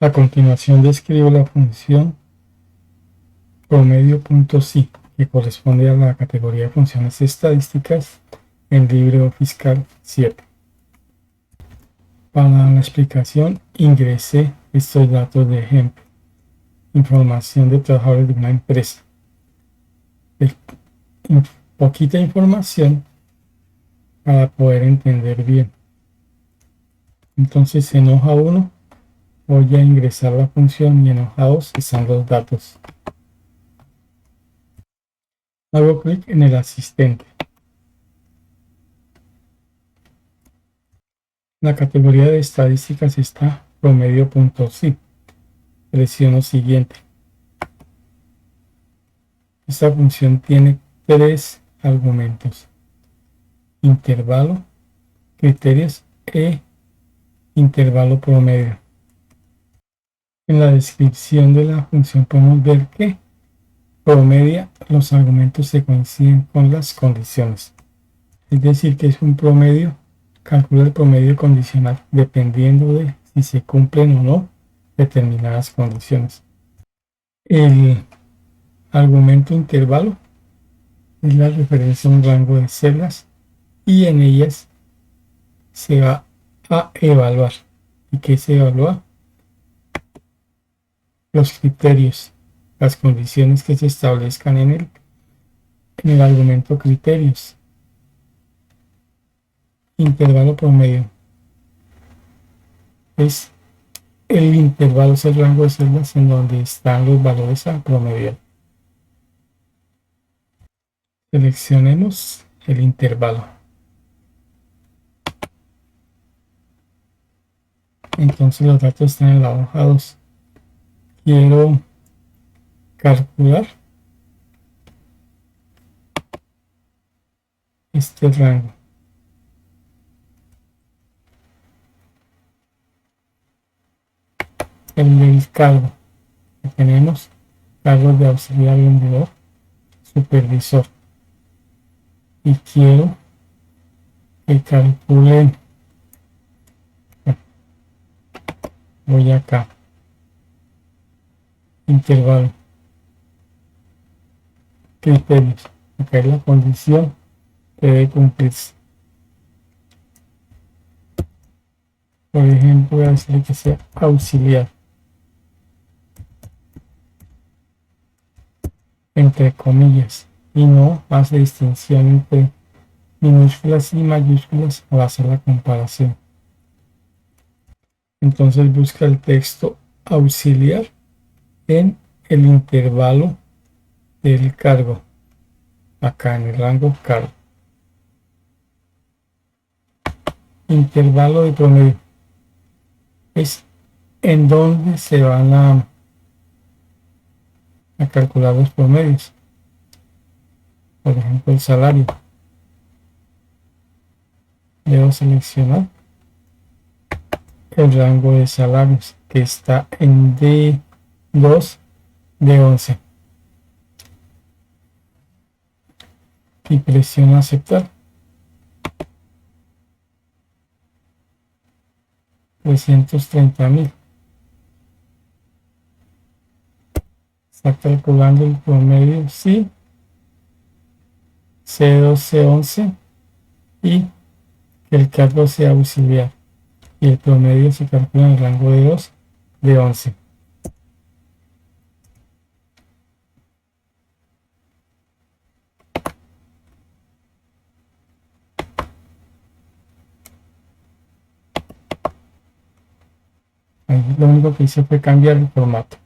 A continuación describo la función promedio.si, que corresponde a la categoría de funciones estadísticas en LibreOffice Calc 7. Para la explicación ingresé estos datos de ejemplo. Información de trabajadores de una empresa. Poquita información para poder entender bien. Entonces en hoja 1 voy a ingresar la función y en hoja 2 están los datos. Hago clic en el asistente. La categoría de estadísticas está promedio.si. Presiono siguiente. Esta función tiene tres argumentos: intervalo, criterios e intervalo promedio. En la descripción de la función podemos ver que promedia los argumentos se coinciden con las condiciones. Es decir, que es un promedio, calcula el promedio condicional dependiendo de si se cumplen o no determinadas condiciones. El argumento intervalo es la referencia a un rango de celdas y en ellas se va a evaluar. ¿Y qué se evalúa? Los criterios, las condiciones que se establezcan en el argumento criterios. Intervalo promedio es el intervalo, es el rango de celdas en donde están los valores a promediar. Seleccionemos el intervalo. Entonces los datos están en la hoja 2. Quiero calcular este rango. El del cargo que tenemos: cargos de auxiliar vendedor, supervisor, y quiero que calculen. Voy acá, intervalo, criterios. Acá es la condición que debe cumplirse. Por ejemplo, voy a decirle que sea auxiliar, entre comillas, y no hace distinción entre minúsculas y mayúsculas al hacer la comparación. Entonces busca el texto auxiliar en el intervalo del cargo, acá en el rango cargo. Intervalo de promedio es en donde se van a calcular los promedios. Por ejemplo, el salario. Debo seleccionar el rango de salarios, que está en D2 de 11, y presiono aceptar. 330.000. Está calculando el promedio, sí, C2, C11, y que el cargo sea auxiliar, y el promedio se calcula en el rango de 2 de 11. Ahí lo único que hice fue cambiar el formato.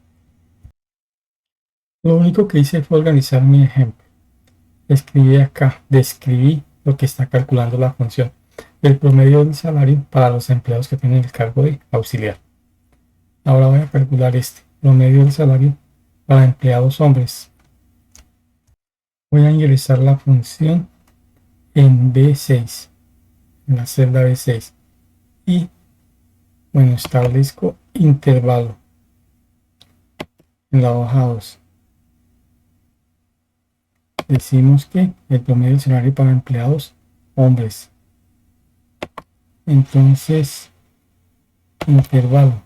Lo único que hice fue organizar mi ejemplo. Escribí acá, describí lo que está calculando la función: el promedio del salario para los empleados que tienen el cargo de auxiliar. Ahora voy a calcular este promedio del salario para empleados hombres. Voy a ingresar la función en B6, en la celda B6, y bueno, establezco intervalo en la hoja 2. Decimos que el promedio del salario para empleados hombres. Entonces, intervalo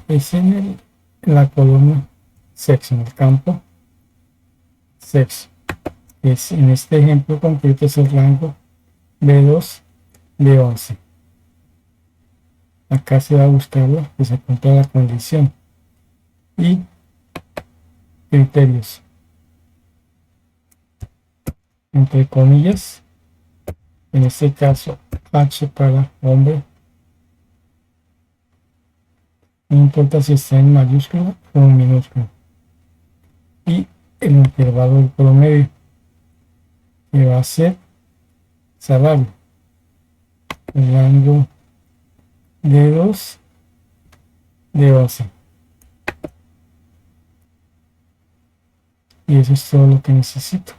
es en la columna sexo, en el campo sexo. Es, en este ejemplo concreto es el rango B2, B11. Acá se va a buscar que se cumpla la condición. Y criterios, entre comillas, en este caso H para hombre, no importa si está en mayúscula o en minúscula, y el intervalo del promedio, que va a ser salario, el rango de 2 de 12. Y eso es todo lo que necesito.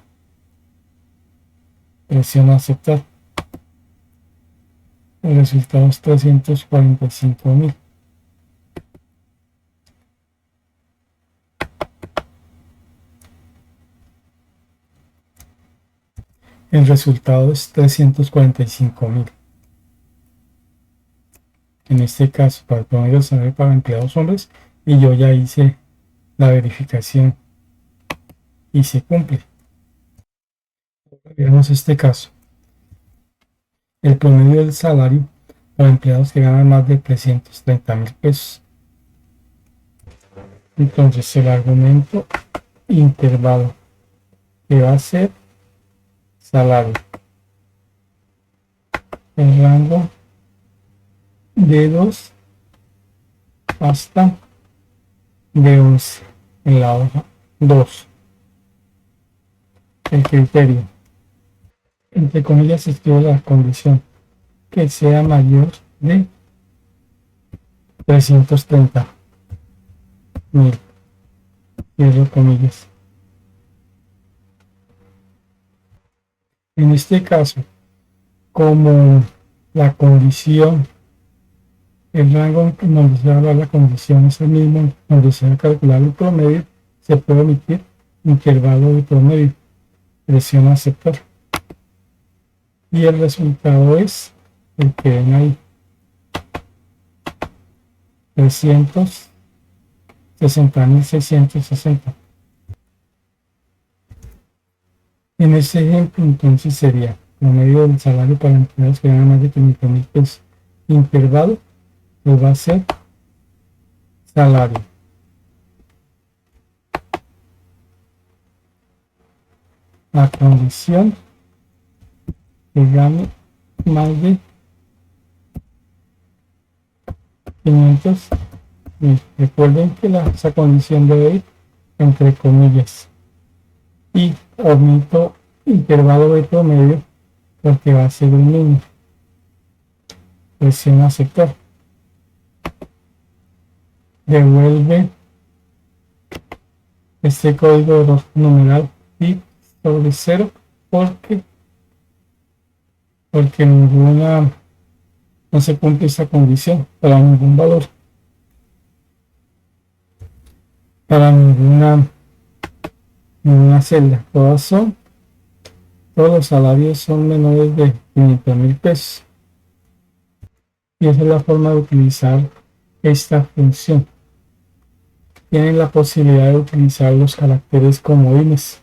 Presiono aceptar. El resultado es 345.000. El resultado es 345.000. En este caso, para el promedio salario para empleados hombres, y yo ya hice la verificación y se cumple. Veamos este caso. El promedio del salario para empleados que ganan más de 330.000 pesos. Entonces el argumento intervalo que va a ser salario, el rango de 2 hasta de 11 en la hoja 2. El criterio, entre comillas, escribo la condición que sea mayor de 330.000, cierro comillas. En este caso, como la condición, el rango en donde se va a dar la condición es el mismo donde se va a calcular el promedio, se puede omitir intervalo de promedio. Presiono aceptar. Y el resultado es el que ven ahí. 360.660. En ese ejemplo, entonces sería promedio del salario para empleados que ganan más de 500.000 pesos. Intervalo que va a ser salario. La condición que gane más de 500. Recuerden que esa condición debe ir entre comillas. Y omito intervalo de promedio porque va a ser el mismo. Presiono aceptar. Devuelve este código numeral y sobre 0 porque ninguna no se cumple esta condición para ningún valor, para ninguna celda. Todos los salarios son menores de 500.000 pesos. Y esa es la forma de utilizar esta función. Tienen la posibilidad de utilizar los caracteres comodines.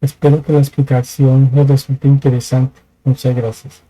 Espero que la explicación les resulte interesante. Muchas gracias.